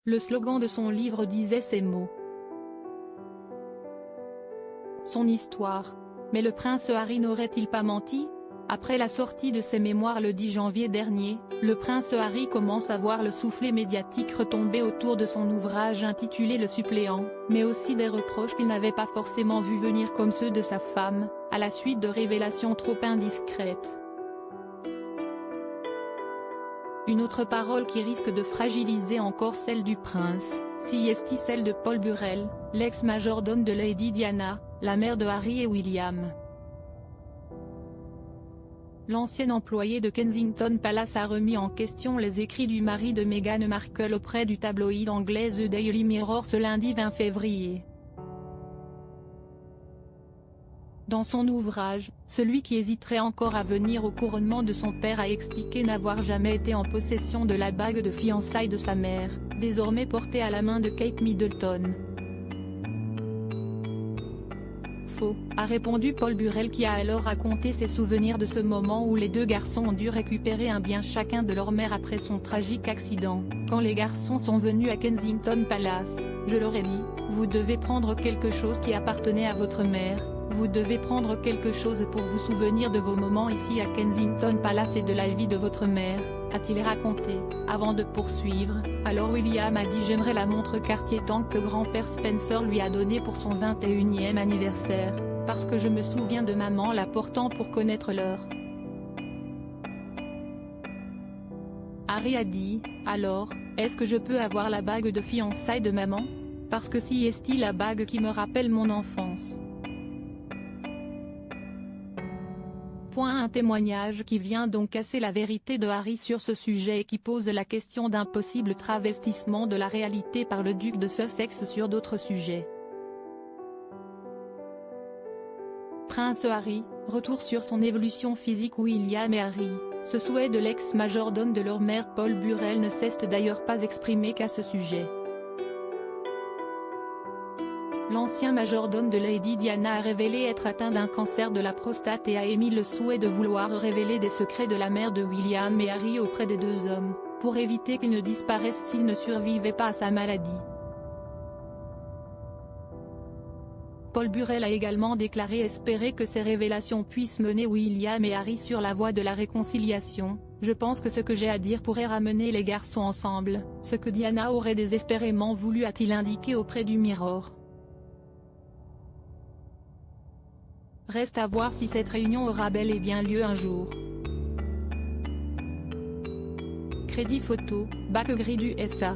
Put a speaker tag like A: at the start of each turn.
A: Le slogan de son livre disait ces mots. Son histoire. Mais le prince Harry n'aurait-il pas menti? Après la sortie de ses mémoires le 10 janvier dernier, le prince Harry commence à voir le soufflet médiatique retomber autour de son ouvrage intitulé Le Suppléant, mais aussi des reproches qu'il n'avait pas forcément vus venir comme ceux de sa femme, à la suite de révélations trop indiscrètes. Une autre parole qui risque de fragiliser encore celle du prince, si est celle de Paul Burrell, l'ex-majordome de Lady Diana, la mère de Harry et William. L'ancien employé de Kensington Palace a remis en question les écrits du mari de Meghan Markle auprès du tabloïd anglais The Daily Mirror ce lundi 20 février. Dans son ouvrage, celui qui hésiterait encore à venir au couronnement de son père a expliqué n'avoir jamais été en possession de la bague de fiançailles de sa mère, désormais portée à la main de Kate Middleton. Faux, a répondu Paul Burrell qui a alors raconté ses souvenirs de ce moment où les deux garçons ont dû récupérer un bien chacun de leur mère après son tragique accident. Quand les garçons sont venus à Kensington Palace, je leur ai dit, vous devez prendre quelque chose qui appartenait à votre mère, vous devez prendre quelque chose pour vous souvenir de vos moments ici à Kensington Palace et de la vie de votre mère, a-t-il raconté, avant de poursuivre. Alors William a dit j'aimerais la montre Cartier Tank que grand-père Spencer lui a donnée pour son 21e anniversaire, parce que je me souviens de maman la portant pour connaître l'heure. Harry a dit, alors, est-ce que je peux avoir la bague de fiançailles de maman? Parce que si est la bague qui me rappelle mon enfance. Un témoignage qui vient donc casser la vérité de Harry sur ce sujet et qui pose la question d'un possible travestissement de la réalité par le duc de Sussex sur d'autres sujets. Prince Harry, retour sur son évolution physique. William et Harry, ce souhait de l'ex-majordome de leur mère Paul Burrell ne cesse d'ailleurs pas exprimé qu'à ce sujet. L'ancien majordome de Lady Diana a révélé être atteint d'un cancer de la prostate et a émis le souhait de vouloir révéler des secrets de la mère de William et Harry auprès des deux hommes, pour éviter qu'ils ne disparaissent s'ils ne survivaient pas à sa maladie. Paul Burrell a également déclaré espérer que ces révélations puissent mener William et Harry sur la voie de la réconciliation. Je pense que ce que j'ai à dire pourrait ramener les garçons ensemble, ce que Diana aurait désespérément voulu, a-t-il indiqué auprès du Mirror. Reste à voir si cette réunion aura bel et bien lieu un jour. Crédit photo, Bac Gris du SA.